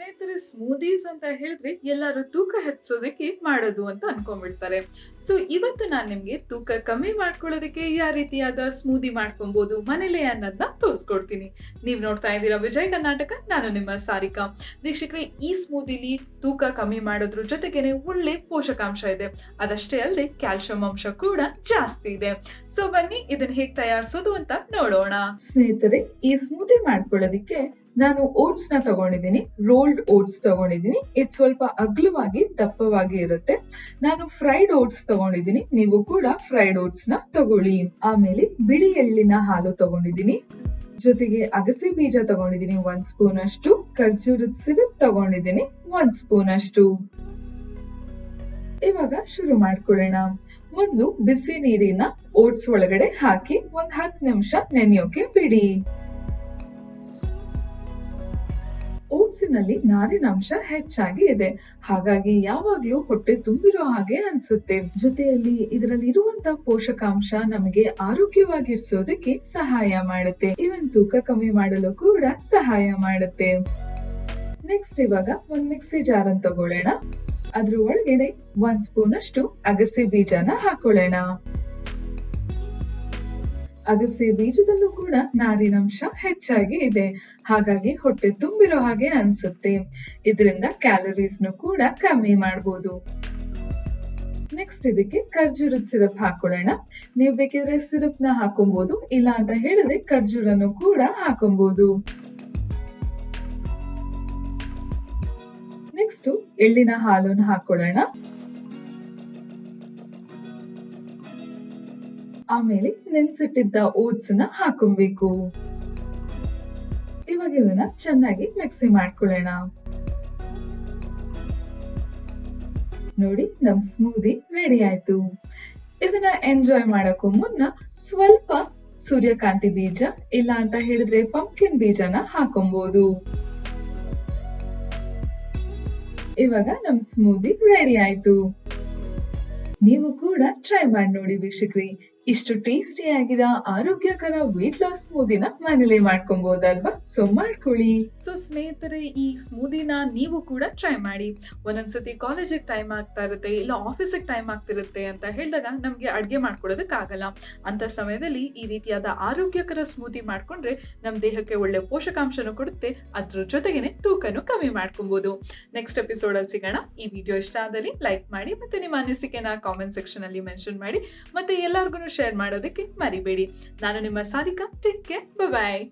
ಸ್ನೇಹಿತರೆ, ಸ್ಮೂದೀಸ್ ಅಂತ ಹೇಳಿದ್ರೆ ಎಲ್ಲರೂ ತೂಕ ಹೆಚ್ಚೋದಕ್ಕೆ ಮಾಡೋದು ಅಂತ ಅನ್ಕೊಂಡ್ಬಿಡ್ತಾರೆ. ಸೊ ಇವತ್ತು ನಾನು ನಿಮ್ಗೆ ತೂಕ ಕಮ್ಮಿ ಮಾಡ್ಕೊಳ್ಳೋದಕ್ಕೆ ಯಾವ ರೀತಿಯಾದ ಸ್ಮೂದಿ ಮಾಡ್ಕೊಬಹುದು ಮನೇಲೆ ಅನ್ನೋದನ್ನ ತೋರಿಸ್ಕೊಡ್ತೀನಿ. ನೀವು ನೋಡ್ತಾ ಇದ್ದೀರಾ ವಿಜಯ್ ಕರ್ನಾಟಕ, ನಾನು ನಿಮ್ಮ ಸಾರಿಕಾ. ವೀಕ್ಷಕರೇ, ಈ ಸ್ಮೂದಿಲಿ ತೂಕ ಕಮ್ಮಿ ಮಾಡೋದ್ರ ಜೊತೆಗೇನೆ ಒಳ್ಳೆ ಪೋಷಕಾಂಶ ಇದೆ. ಅದಷ್ಟೇ ಅಲ್ಲದೆ ಕ್ಯಾಲ್ಸಿಯಂ ಅಂಶ ಕೂಡ ಜಾಸ್ತಿ ಇದೆ. ಸೊ ಬನ್ನಿ ಇದನ್ನ ಹೇಗೆ ತಯಾರಿಸೋದು ಅಂತ ನೋಡೋಣ. ಸ್ನೇಹಿತರೆ, ಈ ಸ್ಮೂದಿ ಮಾಡ್ಕೊಳ್ಳೋದಿಕ್ಕೆ ನಾನು ಓಟ್ಸ್ ನ ತಗೊಂಡಿದ್ದೀನಿ. ರೋಲ್ಡ್ ಓಟ್ಸ್ ತಗೊಂಡಿದ್ದೀನಿ. ಇದು ಸ್ವಲ್ಪ ಅಗಲವಾಗಿ ದಪ್ಪವಾಗಿ ಇರುತ್ತೆ. ನಾನು ಫ್ರೈಡ್ ಓಟ್ಸ್ ತಗೊಂಡಿದ್ದೀನಿ. ನೀವು ಕೂಡ ಫ್ರೈಡ್ ಓಟ್ಸ್ ನ ತಗೊಳ್ಳಿ. ಆಮೇಲೆ ಬಿಳಿ ಎಳ್ಳಿನ ಹಾಲು ತಗೊಂಡಿದ್ದೀನಿ. ಜೊತೆಗೆ ಅಗಸೆ ಬೀಜ ತಗೊಂಡಿದ್ದೀನಿ 1 ಸ್ಪೂನ್ ಅಷ್ಟು. ಖರ್ಜೂರದ ಸಿರಪ್ ತಗೊಂಡಿದ್ದೀನಿ 1 ಸ್ಪೂನ್ ಅಷ್ಟು. ಇವಾಗ ಶುರು ಮಾಡ್ಕೊಳ್ಳೋಣ. ಮೊದಲು ಬಿಸಿ ನೀರಿನ ಓಟ್ಸ್ ಒಳಗಡೆ ಹಾಕಿ 10 ನಿಮಿಷ ನೆನೆಯೋಕೆ ಬಿಡಿ. ಓಟ್ಸಿನಲ್ಲಿ ನಾರಿನಾಂಶ ಹೆಚ್ಚಾಗಿ ಇದೆ, ಹಾಗಾಗಿ ಯಾವಾಗ್ಲೂ ಹೊಟ್ಟೆ ತುಂಬಿರೋ ಹಾಗೆ ಅನ್ಸುತ್ತೆ. ಜೊತೆಯಲ್ಲಿ ಇದರಲ್ಲಿ ಇರುವಂತ ಪೋಷಕಾಂಶ ನಮಗೆ ಆರೋಗ್ಯವಾಗಿರ್ಸೋದಕ್ಕೆ ಸಹಾಯ ಮಾಡುತ್ತೆ. ಇವನ್ ತೂಕ ಕಮ್ಮಿ ಮಾಡಲು ಕೂಡ ಸಹಾಯ ಮಾಡುತ್ತೆ. ನೆಕ್ಸ್ಟ್ ಇವಾಗ ಒಂದ್ ಮಿಕ್ಸಿ ಜಾರ್ ಅನ್ನು ತಗೊಳ್ಳೋಣ. ಅದ್ರ ಒಳಗಡೆ 1 ಸ್ಪೂನ್ ಅಷ್ಟು ಅಗಸೆ ಬೀಜನ ಹಾಕೊಳ್ಳೋಣ. ಅಗಸೆ ಬೀಜದಲ್ಲೂ ಕೂಡ ನಾರಿನಾಂಶ ಹೆಚ್ಚಾಗಿ ಇದೆ, ಹಾಗಾಗಿ ಹೊಟ್ಟೆ ತುಂಬಿರೋ ಹಾಗೆ ಅನ್ಸುತ್ತೆ. ಇದರಿಂದ ಕ್ಯಾಲರೀಸ್ ಕೂಡ ಕಮ್ಮಿ ಮಾಡಬಹುದು. ನೆಕ್ಸ್ಟ್ ಇದಕ್ಕೆ ಖರ್ಜೂರದ ಸಿರಪ್ ಹಾಕೊಳ್ಳೋಣ. ನೀವು ಬೇಕಿದ್ರೆ ಸಿರಪ್ ನ ಹಾಕೊಬಹುದು, ಇಲ್ಲ ಅಂತ ಹೇಳಿದ್ರೆ ಖರ್ಜೂರನು ಕೂಡ ಹಾಕೊಬಹುದು. ನೆಕ್ಸ್ಟ್ ಎಳ್ಳಿನ ಹಾಲನ್ನು ಹಾಕೊಳ್ಳೋಣ. ಆಮೇಲೆ ನೆನ್ಸಿಟ್ಟಿದ್ದ ಓಟ್ಸ್ ನ ಹಾಕೊಬೇಕು. ಇವಾಗ ಇದನ್ನ ಚೆನ್ನಾಗಿ ಮಿಕ್ಸಿ ಮಾಡ್ಕೊಳ್ಳೋಣ. ನೋಡಿ, ನಮ್ ಸ್ಮೂದಿ ರೆಡಿ ಆಯ್ತು. ಇದನ್ನ ಎಂಜಾಯ್ ಮಾಡಕ್ಕೂ ಮುನ್ನ ಸ್ವಲ್ಪ ಸೂರ್ಯಕಾಂತಿ ಬೀಜ, ಇಲ್ಲ ಅಂತ ಹೇಳಿದ್ರೆ ಪಂಪ್ಕಿನ್ ಬೀಜನ ಹಾಕೊಬಹುದು. ಇವಾಗ ನಮ್ ಸ್ಮೂದಿ ರೆಡಿ ಆಯ್ತು. ನೀವು ಕೂಡ ಟ್ರೈ ಮಾಡಿ ನೋಡಿ ವೀಕ್ಷಕರೇ. ಇಷ್ಟು ಟೇಸ್ಟಿ ಆಗಿರೋ ಆರೋಗ್ಯಕರ ವೇಟ್ ಲಾಸ್ ಸ್ಮೂದಿನ ಮನೇಲಿ ಮಾಡ್ಕೊಬಹುದಲ್ವಾ? ಸೊ ಮಾಡ್ಕೊಳ್ಳಿ. ಸೊ ಸ್ನೇಹಿತರೆ, ಈ ಸ್ಮೂದಿನ ನೀವು ಕೂಡ ಟ್ರೈ ಮಾಡಿ. ಒಂದೊಂದ್ಸತಿ ಕಾಲೇಜಿಗೆ ಟೈಮ್ ಆಗ್ತಾ ಇರುತ್ತೆ, ಇಲ್ಲ ಆಫೀಸಿಗೆ ಟೈಮ್ ಆಗ್ತಿರುತ್ತೆ ಅಂತ ಹೇಳಿದಾಗ ನಮ್ಗೆ ಅಡ್ಗೆ ಮಾಡ್ಕೊಳ್ಳೋದಕ್ ಆಗಲ್ಲ. ಅಂತ ಸಮಯದಲ್ಲಿ ಈ ರೀತಿಯಾದ ಆರೋಗ್ಯಕರ ಸ್ಮೂದಿ ಮಾಡ್ಕೊಂಡ್ರೆ ನಮ್ ದೇಹಕ್ಕೆ ಒಳ್ಳೆ ಪೋಷಕಾಂಶನೂ ಕೊಡುತ್ತೆ, ಅದ್ರ ಜೊತೆಗೇನೆ ತೂಕನು ಕಮ್ಮಿ ಮಾಡ್ಕೊಬಹುದು. ನೆಕ್ಸ್ಟ್ ಎಪಿಸೋಡ್ ಅಲ್ಲಿ ಸಿಗೋಣ. ಈ ವಿಡಿಯೋ ಇಷ್ಟ ಆದಲ್ಲಿ ಲೈಕ್ ಮಾಡಿ, ಮತ್ತೆ ನಿಮ್ಮ ಅನಿಸಿಕೆನ ಕಾಮೆಂಟ್ ಸೆಕ್ಷನ್ ಅಲ್ಲಿ ಮೆನ್ಷನ್ ಮಾಡಿ, ಮತ್ತೆ ಎಲ್ಲರಿಗೂ ಶೇರ್ ಮಾಡೋದಕ್ಕೆ ಮರಿಬೇಡಿ. ನಾನು ನಿಮ್ಮ ಸಾರಿಕಾ. ಟೇಕ್ ಕೇರ್, ಬಾಯ್.